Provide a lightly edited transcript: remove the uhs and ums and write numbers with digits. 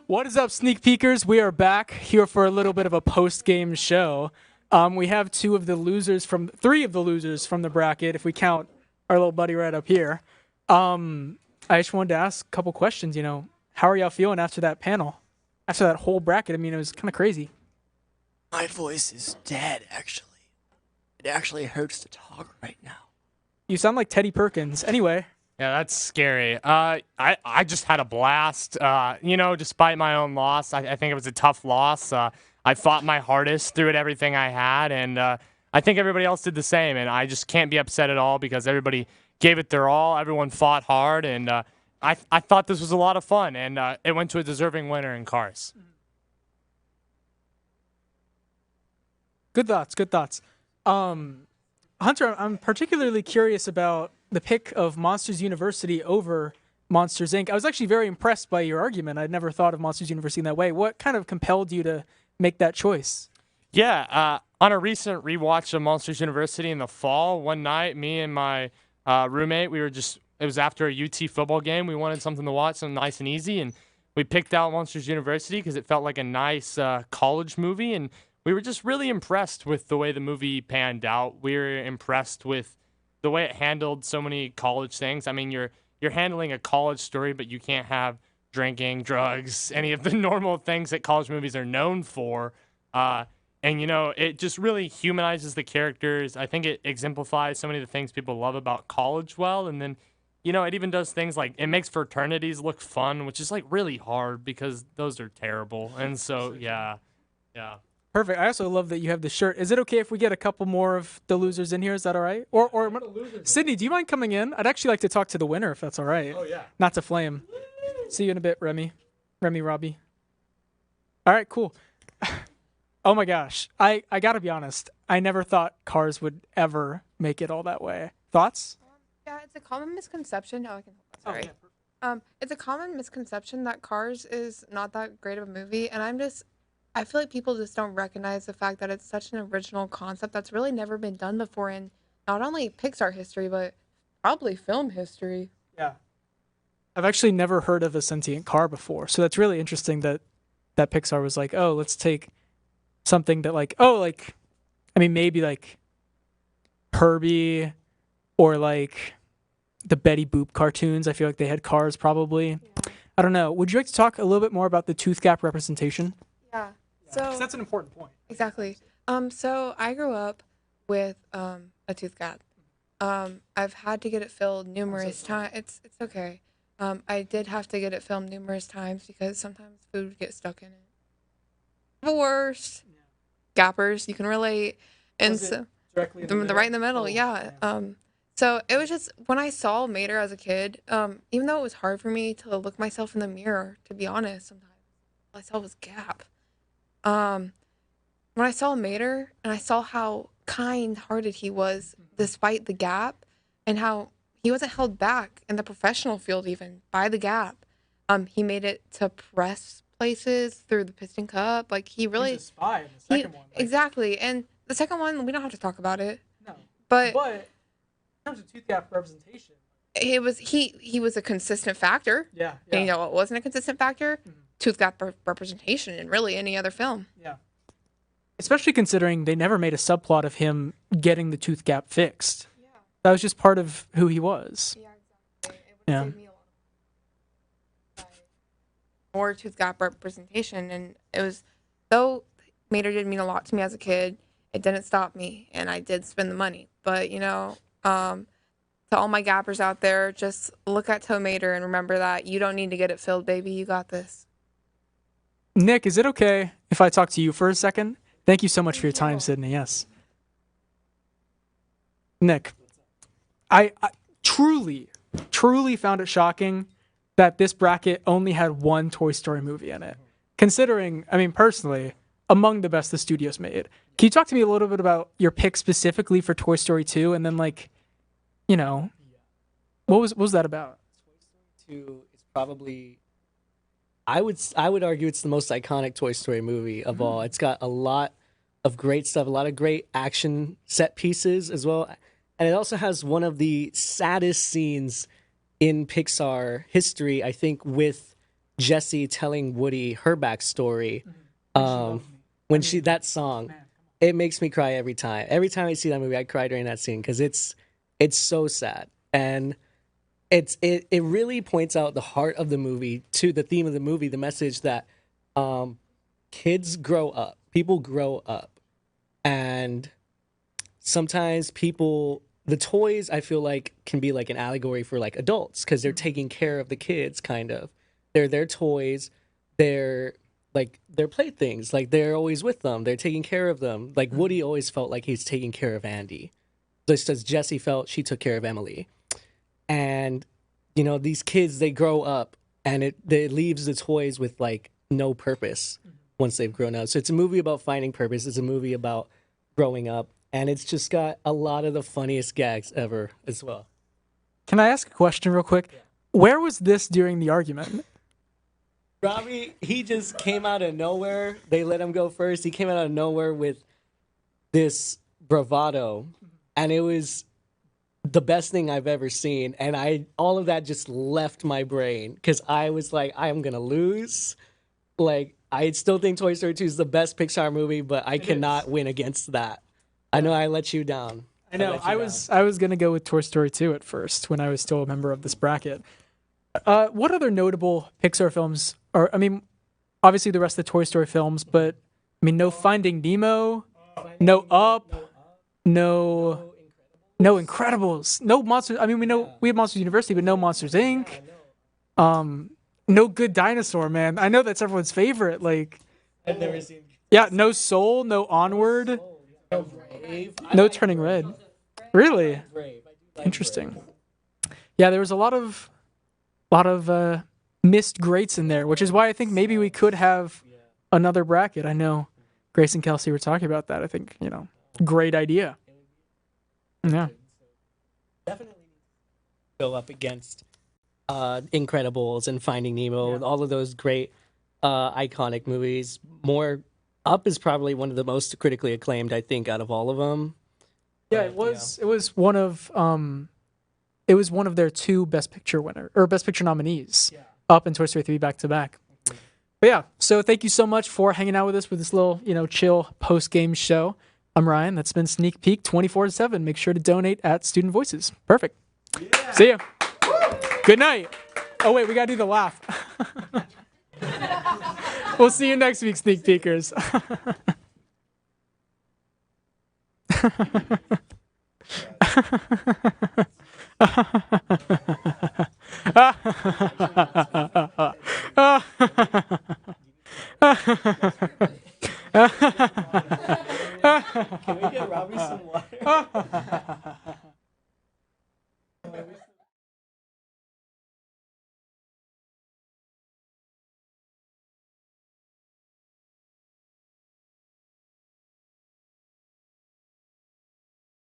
What is up, sneak peekers? We are back here for a little bit of a post-game show. We have three of the losers from the bracket, if we count our little buddy right up here. I just wanted to ask a couple questions. How are y'all feeling after that panel? After that whole bracket? I mean, it was kind of crazy. My voice is dead, actually. It actually hurts to talk right now. You sound like Teddy Perkins. Anyway. Yeah, that's scary. I just had a blast. Despite my own loss, I think it was a tough loss. I fought my hardest, threw at everything I had, and I think everybody else did the same. And I just can't be upset at all because everybody gave it their all. Everyone fought hard, and I thought this was a lot of fun. And it went to a deserving winner in Cars. Good thoughts. Hunter, I'm particularly curious about the pick of Monsters University over Monsters Inc. I was actually very impressed by your argument. I'd never thought of Monsters University in that way. What kind of compelled you to make that choice? Yeah, on a recent rewatch of Monsters University in the fall, one night, me and my roommate, it was after a UT football game. We wanted something to watch, something nice and easy, and we picked out Monsters University because it felt like a nice college movie, and we were just really impressed with the way the movie panned out. We were impressed with the way it handled so many college things. I mean, you're handling a college story, but you can't have drinking, drugs, any of the normal things that college movies are known for. It just really humanizes the characters. I think it exemplifies so many of the things people love about college well. And then, it even does things like it makes fraternities look fun, which is like really hard because those are terrible. And so, yeah. Perfect. I also love that you have the shirt. Is it okay if we get a couple more of the losers in here? Is that all right? Or Sydney, do you mind coming in? I'd actually like to talk to the winner if that's all right. Oh, yeah. Not to flame. See you in a bit, Robbie. All right, cool. Oh my gosh. I got to be honest. I never thought Cars would ever make it all that way. Thoughts? Yeah, it's a common misconception. Oh, I can. Sorry. Yeah. It's a common misconception that Cars is not that great of a movie, and I feel like people just don't recognize the fact that it's such an original concept that's really never been done before in not only Pixar history, but probably film history. Yeah. I've actually never heard of a sentient car before, so that's really interesting that Pixar was like, oh, let's take something that maybe like Herbie or like the Betty Boop cartoons. I feel like they had cars probably. Yeah. I don't know. Would you like to talk a little bit more about the tooth gap representation? Yeah. So that's an important point. Exactly. So I grew up with a tooth gap. I've had to get it filled numerous times. It's okay. I did have to get it filmed numerous times because sometimes food would get stuck in it. The worst. Gappers, you can relate. And so Directly in the middle? right in the middle, yeah. So it was just when I saw Mater as a kid, even though it was hard for me to look myself in the mirror, to be honest, sometimes all I saw was gap. When I saw Mater and I saw how kind-hearted he was despite the gap and how he wasn't held back in the professional field even by the gap. He made it to press places through the Piston Cup. Like he really He's a spy in the second one. exactly. And the second one, we don't have to talk about it. No. But in terms of tooth gap representation, he was a consistent factor. yeah. And you know what wasn't a consistent factor? Mhm. Tooth gap representation in really any other film. Yeah. Especially considering they never made a subplot of him getting the tooth gap fixed. Yeah. That was just part of who he was. Yeah, exactly. It would Yeah. save me a lot of more tooth gap representation, and it was though Mater did mean a lot to me as a kid. It didn't stop me, and I did spend the money. But to all my gappers out there, just look at Toe Mater and remember that you don't need to get it filled, baby. You got this. Nick, is it okay if I talk to you for a second? Thank you so much for your time, you. Sydney. Yes. Nick, I truly found it shocking that this bracket only had one Toy Story movie in it. Considering, I mean, personally, among the best the studio's made. Can you talk to me a little bit about your pick specifically for Toy Story 2? And then, what was that about? Toy Story 2 is probably, I would argue it's the most iconic Toy Story movie of all. It's got a lot of great stuff, a lot of great action set pieces as well. And it also has one of the saddest scenes in Pixar history, I think, with Jessie telling Woody her backstory. That song, it makes me cry every time. Every time I see that movie, I cry during that scene because it's so sad, and it really points out the heart of the movie, to the theme of the movie, the message that kids grow up, people grow up, and sometimes the toys, I feel like, can be like an allegory for like adults because they're taking care of the kids, kind of. They're their toys, they're like their playthings, like they're always with them, they're taking care of them. Like Woody always felt like he's taking care of Andy, just as Jessie felt she took care of Emily. And these kids, they grow up, and it leaves the toys with like no purpose once they've grown up. So it's a movie about finding purpose. It's a movie about growing up, and it's just got a lot of the funniest gags ever as well. Can I ask a question real quick? Where was this during the argument? Robbie, he just came out of nowhere. They let him go first. He came out of nowhere with this bravado, and it was the best thing I've ever seen. And all of that just left my brain because I was like, I am gonna lose. Like, I still think Toy Story 2 is the best Pixar movie, but I cannot win against that. I know I let you down. I know. I was gonna go with Toy Story 2 at first when I was still a member of this bracket. What other notable Pixar films are? I mean, obviously the rest of the Toy Story films, but I mean, no Finding Nemo, no Up, no Incredibles, no Monsters. I mean, we have Monsters University, but no Monsters Inc. No Good Dinosaur, man. I know that's everyone's favorite. Like, I've never seen. Yeah, no Soul, no Onward, no Turning Red. Really interesting. Yeah, there was a lot of missed greats in there, which is why I think maybe we could have another bracket. I know Grace and Kelsey were talking about that. I think, great idea. Yeah. Definitely go up against Incredibles and Finding Nemo, all of those great iconic movies. Up is probably one of the most critically acclaimed, I think, out of all of them. Yeah, it was. Yeah. It was one of their two Best Picture nominees. Yeah. Up and Toy Story 3 back to back. Mm-hmm. But yeah, so thank you so much for hanging out with us with this little, chill post-game show. I'm Ryan. That's been Sneak Peek 24/7. Make sure to donate at Student Voices. Perfect. Yeah. See ya. Woo! Good night. Oh wait, we gotta do the laugh. We'll see you next week, Sneak Peekers. Can we get Robbie some water?